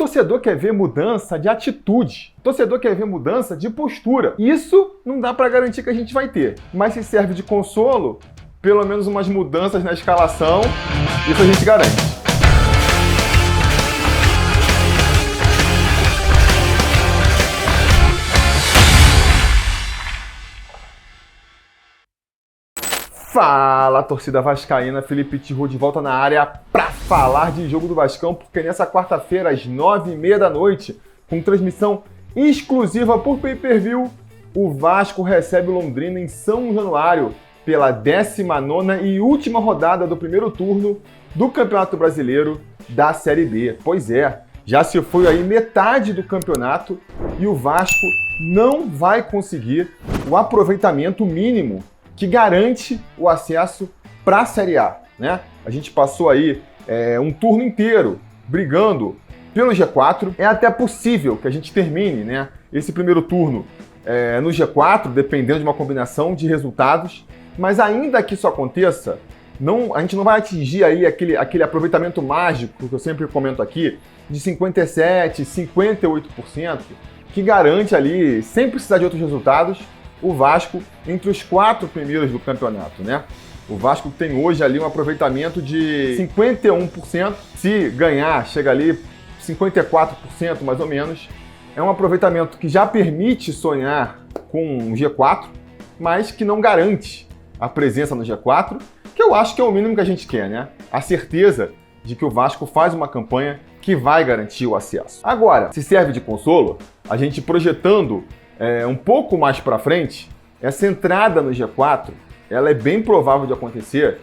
torcedor quer ver mudança de atitude. O torcedor quer ver mudança de postura. Isso não dá para garantir que a gente vai ter. Mas se serve de consolo, pelo menos umas mudanças na escalação, isso a gente garante. Fala, torcida vascaína, Felipe Tiru de volta na área para falar de jogo do Vascão, porque nessa quarta-feira, às 9h30 da noite, com transmissão exclusiva por pay-per-view, o Vasco recebe o Londrina em São Januário pela 19ª e última rodada do primeiro turno do Campeonato Brasileiro da Série B. Pois é, já se foi aí metade do campeonato e o Vasco não vai conseguir o aproveitamento mínimo que garante o acesso para a Série A, né? A gente passou aí um turno inteiro brigando pelo G4. É até possível que a gente termine, né, esse primeiro turno no G4, dependendo de uma combinação de resultados. Mas ainda que isso aconteça, a gente não vai atingir aí aquele aproveitamento mágico que eu sempre comento aqui, de 57%, 58%, que garante ali, sem precisar de outros resultados, o Vasco entre os 4 primeiros do campeonato, né? O Vasco tem hoje ali um aproveitamento de 51%. Se ganhar, chega ali 54% mais ou menos. É um aproveitamento que já permite sonhar com um G4, mas que não garante a presença no G4, que eu acho que é o mínimo que a gente quer, né? A certeza de que o Vasco faz uma campanha que vai garantir o acesso. Agora, se serve de consolo, a gente projetando um pouco mais para frente, essa entrada no G4, ela é bem provável de acontecer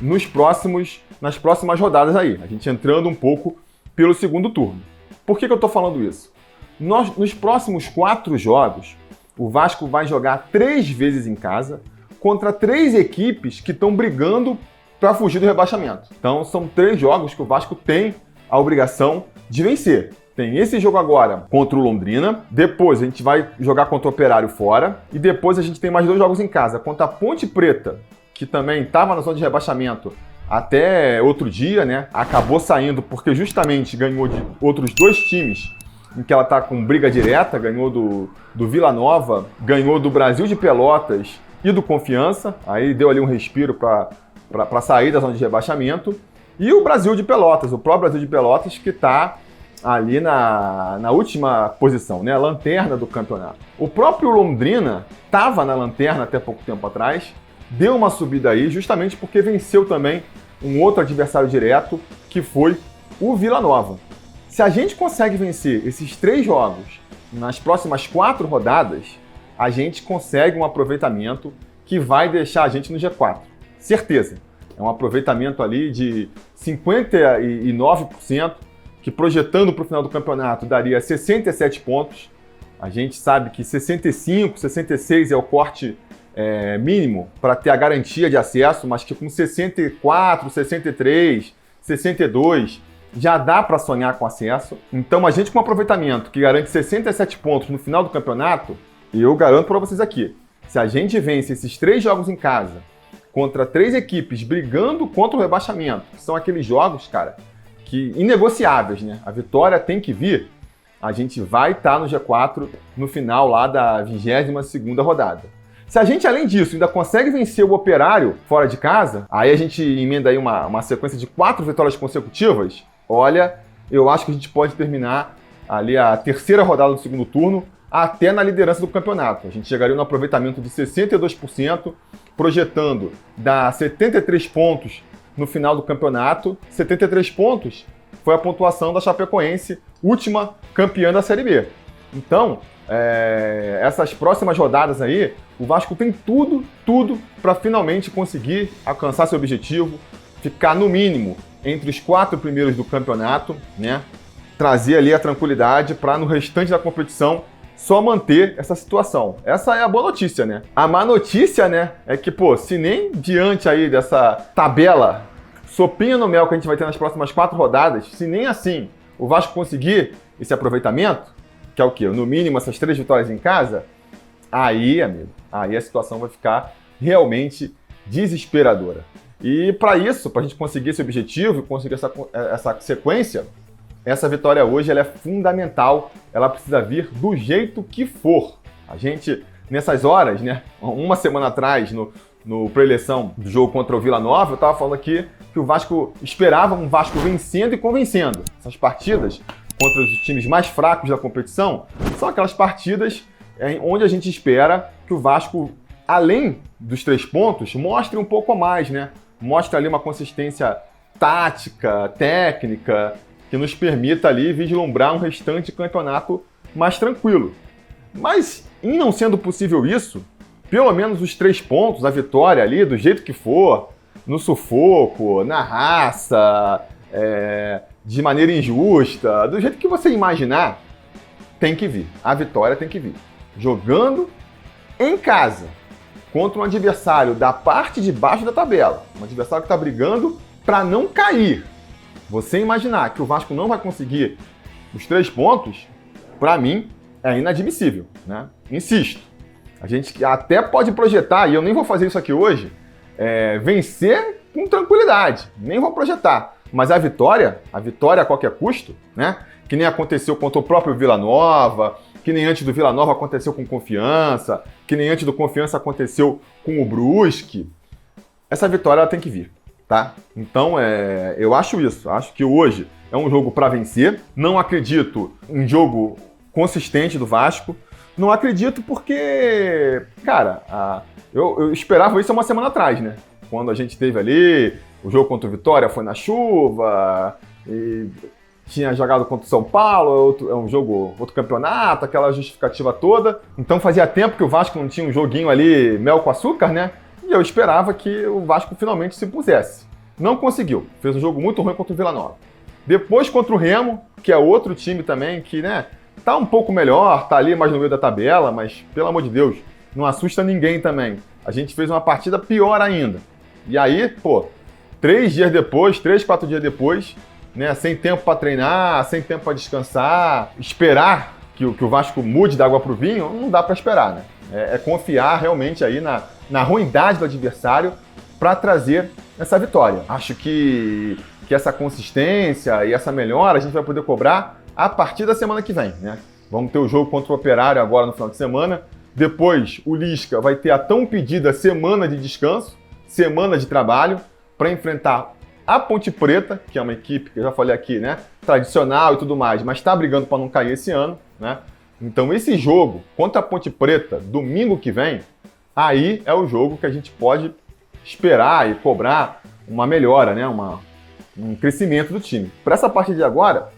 nas próximas rodadas aí. A gente entrando um pouco pelo segundo turno. Por que eu estou falando isso? Nos próximos 4 jogos, o Vasco vai jogar 3 vezes em casa contra 3 equipes que estão brigando para fugir do rebaixamento. Então são 3 jogos que o Vasco tem a obrigação de vencer. Tem esse jogo agora contra o Londrina, depois a gente vai jogar contra o Operário fora, e depois a gente tem mais 2 jogos em casa, contra a Ponte Preta, que também estava na zona de rebaixamento até outro dia, né? Acabou saindo porque justamente ganhou de outros 2 times em que ela está com briga direta, ganhou do Vila Nova, ganhou do Brasil de Pelotas e do Confiança, aí deu ali um respiro para sair da zona de rebaixamento, e o Brasil de Pelotas, o próprio Brasil de Pelotas, que está ali na última posição, né? Lanterna do campeonato. O próprio Londrina estava na lanterna até pouco tempo atrás, deu uma subida aí justamente porque venceu também um outro adversário direto, que foi o Vila Nova. Se a gente consegue vencer esses 3 jogos nas próximas 4 rodadas, a gente consegue um aproveitamento que vai deixar a gente no G4. Certeza. É um aproveitamento ali de 59%, que projetando para o final do campeonato daria 67 pontos. A gente sabe que 65, 66 é o corte mínimo para ter a garantia de acesso, mas que com 64, 63, 62 já dá para sonhar com acesso. Então a gente com um aproveitamento que garante 67 pontos no final do campeonato, e eu garanto para vocês aqui, se a gente vence esses 3 jogos em casa contra 3 equipes brigando contra o rebaixamento, que são aqueles jogos, cara, inegociáveis, né? A vitória tem que vir. A gente vai estar no G4 no final lá da 22ª rodada. Se a gente, além disso, ainda consegue vencer o Operário fora de casa, aí a gente emenda aí uma sequência de 4 vitórias consecutivas. Olha, eu acho que a gente pode terminar ali a 3ª rodada do segundo turno até na liderança do campeonato. A gente chegaria no aproveitamento de 62%, projetando dar 73 pontos no final do campeonato. 73 pontos foi a pontuação da Chapecoense, última campeã da Série B. Então, essas próximas rodadas aí, o Vasco tem tudo para finalmente conseguir alcançar seu objetivo, ficar no mínimo entre os 4 primeiros do campeonato, né? Trazer ali a tranquilidade para no restante da competição só manter essa situação. Essa é a boa notícia, né? A má notícia, né, é que, se nem diante aí dessa tabela sopinha no mel que a gente vai ter nas próximas 4 rodadas, se nem assim o Vasco conseguir esse aproveitamento, que é o quê? No mínimo essas 3 vitórias em casa, aí, amigo, aí a situação vai ficar realmente desesperadora. E para isso, para a gente conseguir esse objetivo e conseguir essa sequência, essa vitória hoje ela é fundamental, ela precisa vir do jeito que for. A gente, nessas horas, né, uma semana atrás, no pré-eleição do jogo contra o Vila Nova, eu estava falando aqui que o Vasco esperava um Vasco vencendo e convencendo. Essas partidas contra os times mais fracos da competição são aquelas partidas onde a gente espera que o Vasco, além dos 3 pontos, mostre um pouco a mais, né? Mostre ali uma consistência tática, técnica, que nos permita ali vislumbrar um restante campeonato mais tranquilo. Mas, em não sendo possível isso, pelo menos os 3 pontos, a vitória ali, do jeito que for, no sufoco, na raça, de maneira injusta, do jeito que você imaginar, tem que vir. A vitória tem que vir. Jogando em casa, contra um adversário da parte de baixo da tabela, um adversário que está brigando para não cair. Você imaginar que o Vasco não vai conseguir os 3 pontos, para mim, é inadmissível, né? Insisto, a gente até pode projetar, e eu nem vou fazer isso aqui hoje, vencer com tranquilidade, nem vou projetar. Mas a vitória a qualquer custo, né? Que nem aconteceu contra o próprio Vila Nova, que nem antes do Vila Nova aconteceu com o Confiança, que nem antes do Confiança aconteceu com o Brusque. Essa vitória ela tem que vir, tá? Então, eu acho isso. Acho que hoje é um jogo para vencer. Não acredito em jogo consistente do Vasco. Não acredito porque, cara, eu esperava isso há uma semana atrás, né? Quando a gente teve ali, o jogo contra o Vitória foi na chuva, e tinha jogado contra o São Paulo, outro campeonato, aquela justificativa toda. Então fazia tempo que o Vasco não tinha um joguinho ali mel com açúcar, né? E eu esperava que o Vasco finalmente se pusesse. Não conseguiu. Fez um jogo muito ruim contra o Vila Nova. Depois contra o Remo, que é outro time também que, né, tá um pouco melhor, tá ali mais no meio da tabela, mas, pelo amor de Deus, não assusta ninguém também. A gente fez uma partida pior ainda. E aí, 3, 4 dias depois, né, sem tempo para treinar, sem tempo para descansar, esperar que o Vasco mude da água pro vinho, não dá para esperar, né? É confiar realmente aí na ruindade do adversário para trazer essa vitória. Acho que essa consistência e essa melhora a gente vai poder cobrar a partir da semana que vem, né? Vamos ter o jogo contra o Operário agora no final de semana. Depois o Lisca vai ter a tão pedida semana de descanso, semana de trabalho, para enfrentar a Ponte Preta, que é uma equipe que eu já falei aqui, né, tradicional e tudo mais, mas está brigando para não cair esse ano, né? Então esse jogo contra a Ponte Preta, domingo que vem, aí é o jogo que a gente pode esperar e cobrar uma melhora, né, um crescimento do time. Para essa partida de agora,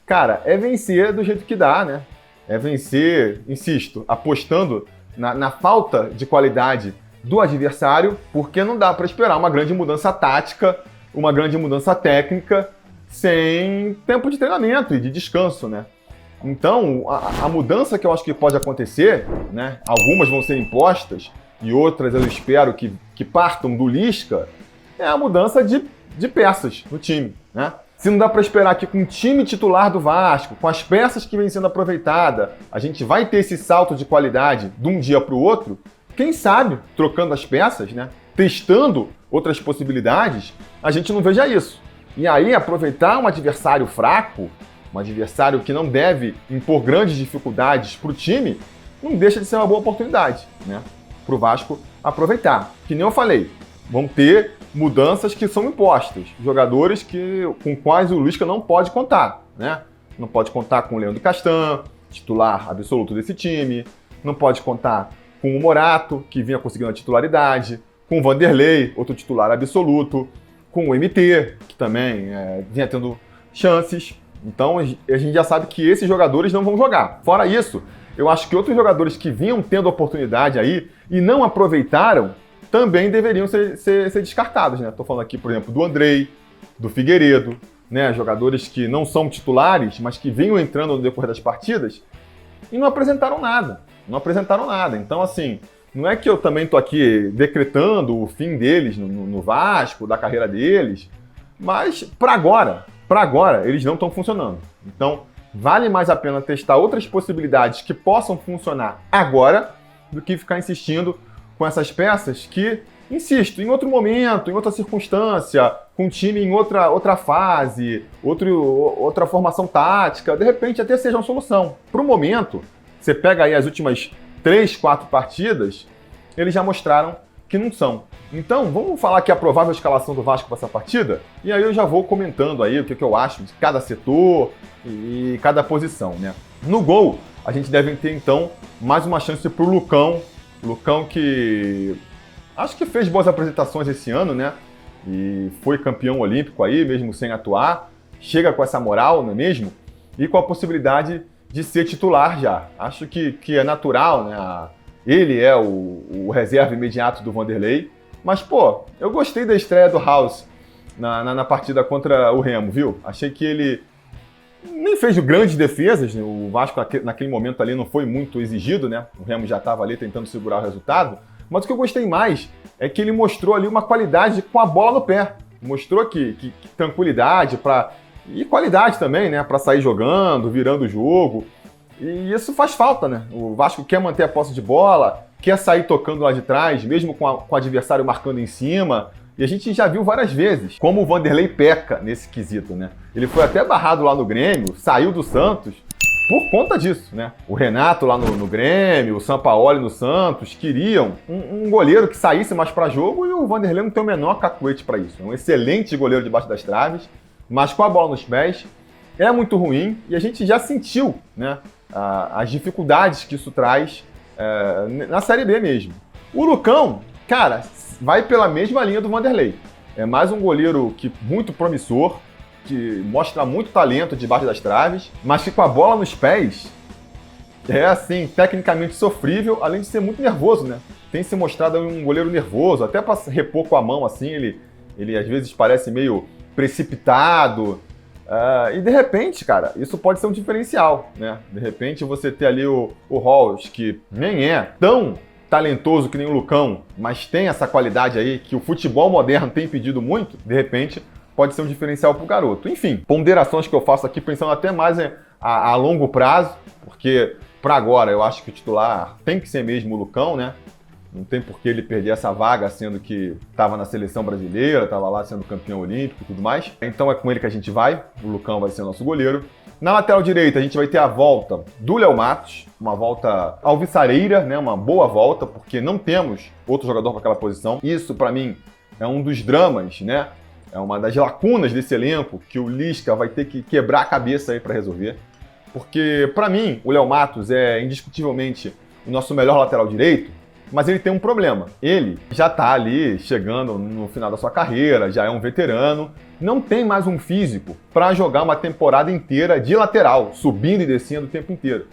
cara, é vencer do jeito que dá, né? É vencer, insisto, apostando na falta de qualidade do adversário, porque não dá para esperar uma grande mudança tática, uma grande mudança técnica, sem tempo de treinamento e de descanso, né? Então, a mudança que eu acho que pode acontecer, né? Algumas vão ser impostas e outras eu espero que partam do Lisca, é a mudança de peças no time, né? Se não dá para esperar que com o time titular do Vasco, com as peças que vêm sendo aproveitadas, a gente vai ter esse salto de qualidade de um dia para o outro, quem sabe, trocando as peças, né, testando outras possibilidades, a gente não veja isso. E aí aproveitar um adversário fraco, um adversário que não deve impor grandes dificuldades para o time, não deixa de ser uma boa oportunidade, né, para o Vasco aproveitar. Que nem eu falei, vão ter mudanças que são impostas, jogadores com quais o Lisca não pode contar, né? Não pode contar com o Leandro Castan, titular absoluto desse time, não pode contar com o Morato, que vinha conseguindo a titularidade, com o Vanderlei, outro titular absoluto, com o MT, que também vinha tendo chances. Então a gente já sabe que esses jogadores não vão jogar. Fora isso, eu acho que outros jogadores que vinham tendo oportunidade aí e não aproveitaram, também deveriam ser descartados, né? Estou falando aqui, por exemplo, do Andrei, do Figueiredo, né? Jogadores que não são titulares, mas que vinham entrando no decorrer das partidas e não apresentaram nada. Não apresentaram nada. Então, assim, não é que eu também estou aqui decretando o fim deles no Vasco, da carreira deles, mas para agora, eles não estão funcionando. Então, vale mais a pena testar outras possibilidades que possam funcionar agora do que ficar insistindo com essas peças que insisto, em outro momento, em outra circunstância, com um time em outra fase, outra formação tática, de repente até seja uma solução. Para o momento, você pega aí as últimas 3, 4 partidas, eles já mostraram que não são. Então, vamos falar aqui a provável escalação do Vasco para essa partida? E aí eu já vou comentando aí o que eu acho de cada setor e cada posição, né? No gol, a gente deve ter, então, mais uma chance para o Lucão. Lucão que acho que fez boas apresentações esse ano, né? E foi campeão olímpico aí, mesmo sem atuar. Chega com essa moral, não é mesmo? E com a possibilidade de ser titular já. Acho que é natural, né? Ele é o reserva imediato do Vanderlei. Mas, pô, eu gostei da estreia do House na partida contra o Remo, viu? Achei que ele nem fez grandes defesas. O Vasco, naquele momento ali, não foi muito exigido, né? O Remo já estava ali tentando segurar o resultado. Mas o que eu gostei mais é que ele mostrou ali uma qualidade com a bola no pé. Mostrou que tranquilidade e qualidade também, né? Para sair jogando, virando o jogo. E isso faz falta, né? O Vasco quer manter a posse de bola, quer sair tocando lá de trás, mesmo com o adversário marcando em cima. E a gente já viu várias vezes como o Vanderlei peca nesse quesito, né? Ele foi até barrado lá no Grêmio, saiu do Santos por conta disso, né? O Renato lá no Grêmio, o Sampaoli no Santos, queriam um goleiro que saísse mais para jogo e o Vanderlei não tem o menor cacuete para isso. É um excelente goleiro debaixo das traves, mas com a bola nos pés é muito ruim e a gente já sentiu, né? As dificuldades que isso traz na Série B mesmo. O Lucão, cara, vai pela mesma linha do Vanderlei. É mais um goleiro muito promissor, que mostra muito talento debaixo das traves, mas que com a bola nos pés é, assim, tecnicamente sofrível, além de ser muito nervoso, né? Tem se mostrado um goleiro nervoso, até para repor com a mão, assim, ele às vezes parece meio precipitado. E de repente, cara, isso pode ser um diferencial, né? De repente você ter ali o Halls, que nem é tão talentoso que nem o Lucão, mas tem essa qualidade aí que o futebol moderno tem pedido muito, de repente pode ser um diferencial pro garoto. Enfim, ponderações que eu faço aqui pensando até mais a longo prazo, porque para agora eu acho que o titular tem que ser mesmo o Lucão, né? Não tem por que ele perder essa vaga, sendo que estava na seleção brasileira, estava lá sendo campeão olímpico e tudo mais. Então é com ele que a gente vai, o Lucão vai ser o nosso goleiro. Na lateral direita a gente vai ter a volta do Léo Matos, uma volta alvissareira, né? Uma boa volta, porque não temos outro jogador para aquela posição. Isso para mim é um dos dramas, né? É uma das lacunas desse elenco que o Lisca vai ter que quebrar a cabeça aí para resolver. Porque para mim o Léo Matos é indiscutivelmente o nosso melhor lateral direito. Mas ele tem um problema. Ele já está ali chegando no final da sua carreira, já é um veterano, não tem mais um físico para jogar uma temporada inteira de lateral, subindo e descendo o tempo inteiro.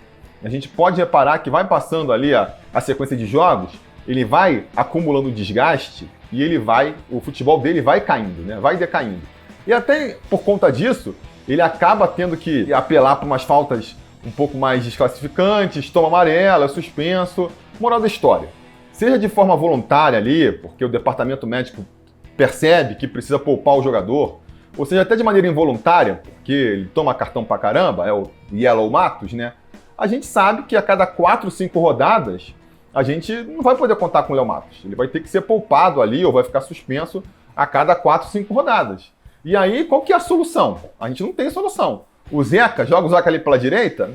A gente pode reparar que vai passando ali a sequência de jogos, ele vai acumulando desgaste e o futebol dele vai caindo, né? Vai decaindo. E até por conta disso, ele acaba tendo que apelar para umas faltas um pouco mais desclassificantes, toma amarela, é suspenso. Moral da história. Seja de forma voluntária ali, porque o departamento médico percebe que precisa poupar o jogador, ou seja, até de maneira involuntária, porque ele toma cartão pra caramba, é o Yellow Matos, né? A gente sabe que a cada 4, 5 rodadas, a gente não vai poder contar com o Léo Matos. Ele vai ter que ser poupado ali, ou vai ficar suspenso a cada 4, 5 rodadas. E aí, qual que é a solução? A gente não tem solução. O Zeca, joga o Zeca ali pela direita,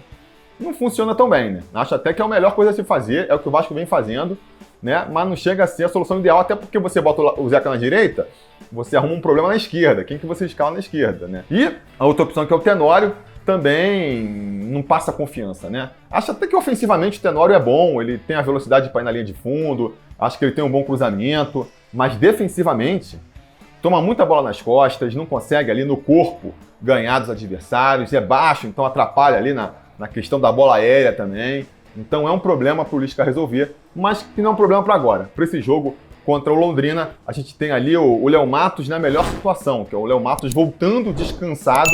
não funciona tão bem, né? Acho até que é a melhor coisa a se fazer, é o que o Vasco vem fazendo, né? Mas não chega a ser a solução ideal, até porque você bota o Zeca na direita, você arruma um problema na esquerda. Quem que você escala na esquerda, né? E a outra opção, que é o Tenório, também não passa confiança, né? Acho até que ofensivamente o Tenório é bom, ele tem a velocidade para ir na linha de fundo, acho que ele tem um bom cruzamento, mas defensivamente toma muita bola nas costas, não consegue ali no corpo ganhar dos adversários, é baixo, então atrapalha ali na questão da bola aérea também. Então é um problema para o Lisca resolver, mas que não é um problema para agora. Para esse jogo contra o Londrina, a gente tem ali o Léo Matos na melhor situação, que é o Léo Matos voltando descansado,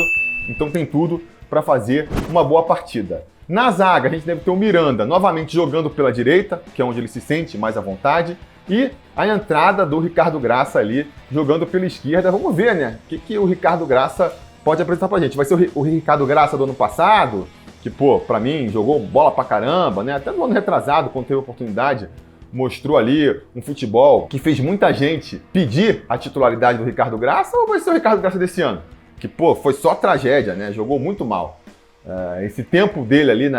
então tem tudo para fazer uma boa partida. Na zaga, a gente deve ter o Miranda novamente jogando pela direita, que é onde ele se sente mais à vontade, e a entrada do Ricardo Graça ali jogando pela esquerda. Vamos ver, né? O que o Ricardo Graça pode apresentar pra gente. Vai ser o Ricardo Graça do ano passado, que, pô, pra mim, jogou bola pra caramba, né? Até no ano retrasado, quando teve oportunidade, mostrou ali um futebol que fez muita gente pedir a titularidade do Ricardo Graça, ou vai ser o Ricardo Graça desse ano? Que, pô, foi só tragédia, né? Jogou muito mal. Esse tempo dele ali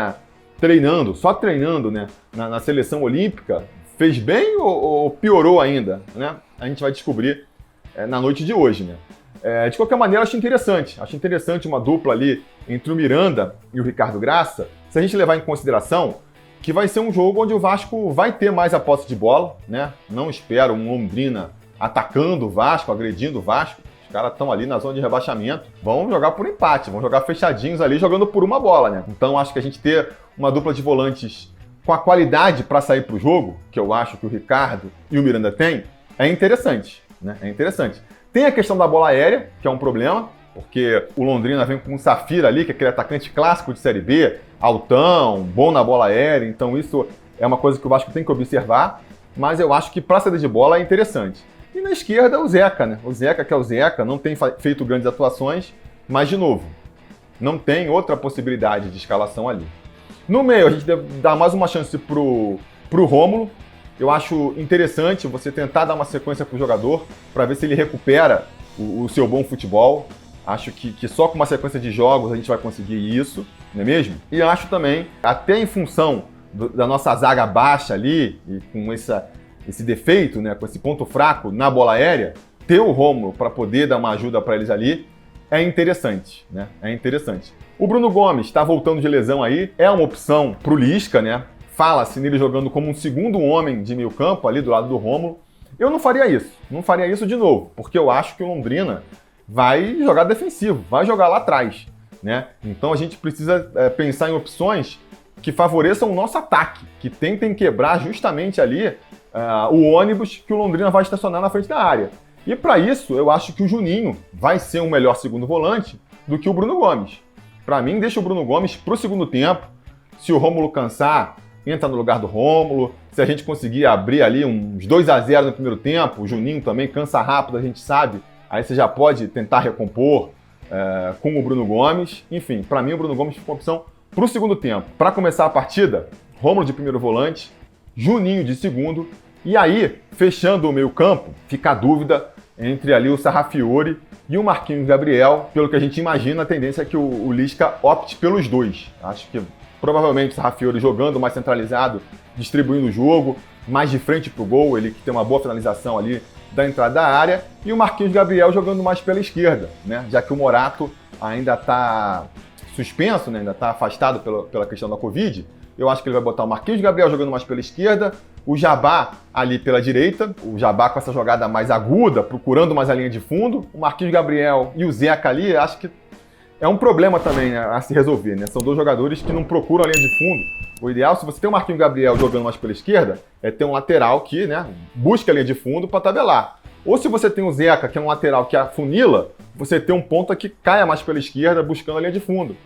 só treinando, né? Na seleção olímpica, fez bem ou piorou ainda, né? A gente vai descobrir na noite de hoje, né? De qualquer maneira, acho interessante uma dupla ali entre o Miranda e o Ricardo Graça, se a gente levar em consideração que vai ser um jogo onde o Vasco vai ter mais a posse de bola, né? Não espero um Londrina atacando o Vasco, agredindo o Vasco. Os caras estão ali na zona de rebaixamento, vão jogar por empate, vão jogar fechadinhos ali, jogando por uma bola, né? Então acho que a gente ter uma dupla de volantes com a qualidade para sair para o jogo, que eu acho que o Ricardo e o Miranda têm, é interessante, né? É interessante. Tem a questão da bola aérea, que é um problema, porque o Londrina vem com o Safira ali, que é aquele atacante clássico de Série B, altão, bom na bola aérea, então isso é uma coisa que o Vasco tem que observar, mas eu acho que para a saída de bola é interessante. E na esquerda o Zeca, né? O Zeca, que é o Zeca, não tem feito grandes atuações, mas de novo, não tem outra possibilidade de escalação ali. No meio, a gente deve dar mais uma chance pro Rômulo. Eu acho interessante você tentar dar uma sequência pro jogador para ver se ele recupera o seu bom futebol. Acho que só com uma sequência de jogos a gente vai conseguir isso, não é mesmo? E acho também, até em função da nossa zaga baixa ali, e com esse defeito, né, com esse ponto fraco na bola aérea, ter o Rômulo para poder dar uma ajuda para eles ali é interessante, né? É interessante. O Bruno Gomes está voltando de lesão aí, é uma opção pro Lisca, né? Fala-se nele jogando como um segundo homem de meio campo ali do lado do Rômulo. Eu não faria isso de novo, porque eu acho que o Londrina vai jogar defensivo, vai jogar lá atrás, né? Então a gente precisa pensar em opções que favoreçam o nosso ataque, que tentem quebrar justamente ali o ônibus que o Londrina vai estacionar na frente da área. E para isso, eu acho que o Juninho vai ser um melhor segundo volante do que o Bruno Gomes. Para mim, deixa o Bruno Gomes pro segundo tempo. Se o Rômulo cansar, entra no lugar do Rômulo. Se a gente conseguir abrir ali uns 2-0 no primeiro tempo, o Juninho também cansa rápido, a gente sabe. Aí você já pode tentar recompor com o Bruno Gomes. Enfim, para mim o Bruno Gomes fica uma opção pro segundo tempo. Para começar a partida, Rômulo de primeiro volante, Juninho de segundo. E aí, fechando o meio campo, fica a dúvida entre ali o Sarrafiore e o Marquinhos Gabriel. Pelo que a gente imagina, a tendência é que o Lisca opte pelos dois. Acho que provavelmente o Sarrafiore jogando mais centralizado, distribuindo o jogo, mais de frente pro gol, ele que tem uma boa finalização ali da entrada da área, e o Marquinhos Gabriel jogando mais pela esquerda, né? Já que o Morato ainda está suspenso, né? Ainda está afastado pela questão da Covid. Eu acho que ele vai botar o Marquinhos Gabriel jogando mais pela esquerda, o Jabá ali pela direita, o Jabá com essa jogada mais aguda, procurando mais a linha de fundo, o Marquinhos Gabriel e o Zeca ali, acho que é um problema também, né, a se resolver, né? São dois jogadores que não procuram a linha de fundo. O ideal, se você tem o Marquinhos Gabriel jogando mais pela esquerda, é ter um lateral que, né, busca a linha de fundo para tabelar. Ou se você tem o Zeca, que é um lateral que afunila, você tem um ponta que caia mais pela esquerda buscando a linha de fundo.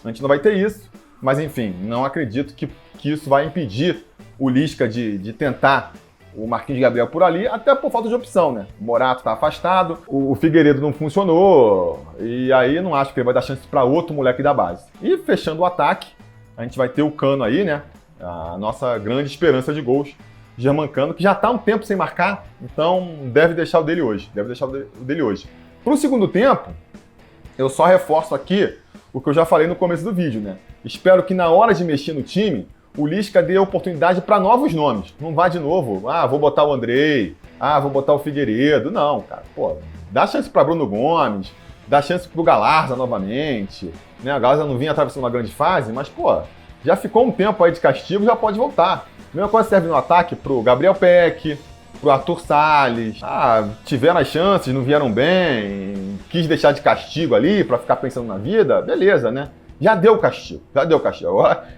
A gente não vai ter isso. Mas, enfim, não acredito que isso vai impedir o Lisca de tentar o Marquinhos Gabriel por ali, até por falta de opção, né? O Morato está afastado, o Figueiredo não funcionou, e aí não acho que ele vai dar chance para outro moleque da base. E fechando o ataque, a gente vai ter o Cano aí, né? A nossa grande esperança de gols, Germancano, que já está um tempo sem marcar, então deve deixar o dele hoje. Para o segundo tempo, eu só reforço aqui o que eu já falei no começo do vídeo, né? Espero que na hora de mexer no time, o Lisca dê oportunidade para novos nomes. Não vá de novo, vou botar o Andrei, vou botar o Figueiredo. Não, cara, pô, dá chance para Bruno Gomes, dá chance pro Galarza novamente. Né? A Galarza não vinha atravessando uma grande fase, mas, pô, já ficou um tempo aí de castigo, já pode voltar. Mesma coisa serve no ataque pro Gabriel Peck, pro Arthur Salles. Tiveram as chances, não vieram bem, quis deixar de castigo ali para ficar pensando na vida, beleza, né? Já deu castigo.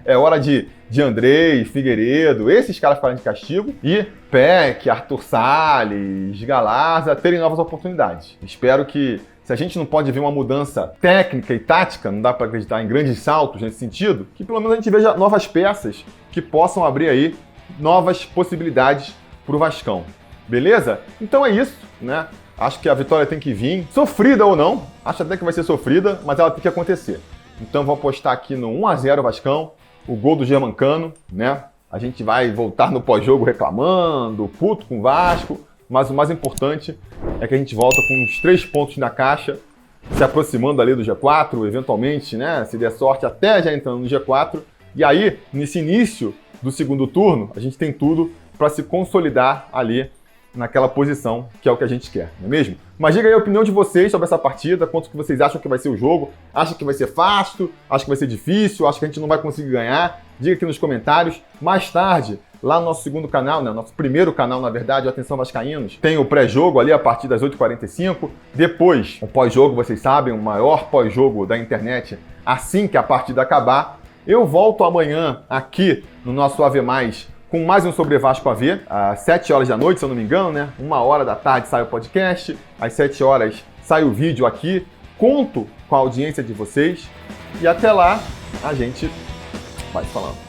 É hora de Andrei, Figueiredo, esses caras ficarem de castigo e Peck, Arthur Salles, Galarza terem novas oportunidades. Espero que, se a gente não pode ver uma mudança técnica e tática, não dá para acreditar em grandes saltos nesse sentido, que pelo menos a gente veja novas peças que possam abrir aí novas possibilidades para o Vascão. Beleza? Então é isso, né? Acho que a vitória tem que vir, sofrida ou não, acho até que vai ser sofrida, mas ela tem que acontecer. Então vou apostar aqui no 1-0 Vascão, o gol do Germancano, né? a gente vai voltar no pós-jogo reclamando, puto com o Vasco, mas o mais importante é que a gente volta com uns 3 pontos na caixa, se aproximando ali do G4, eventualmente, né, se der sorte, até já entrando no G4. E aí, nesse início do segundo turno, a gente tem tudo para se consolidar ali naquela posição, que é o que a gente quer, não é mesmo? Mas diga aí a opinião de vocês sobre essa partida, quanto que vocês acham que vai ser o jogo, acham que vai ser fácil, acham que vai ser difícil, acham que a gente não vai conseguir ganhar, diga aqui nos comentários. Mais tarde, lá no nosso segundo canal, né, nosso primeiro canal, na verdade, o Atenção Vascaínos, tem o pré-jogo ali a partir das 8h45, depois o pós-jogo, vocês sabem, o maior pós-jogo da internet, assim que a partida acabar. Eu volto amanhã aqui no nosso AV+, com mais um Sobre Vasco AV, às 7 horas da noite, se eu não me engano, né? 1h da tarde sai o podcast, às 7 horas sai o vídeo aqui. Conto com a audiência de vocês e até lá a gente vai falando.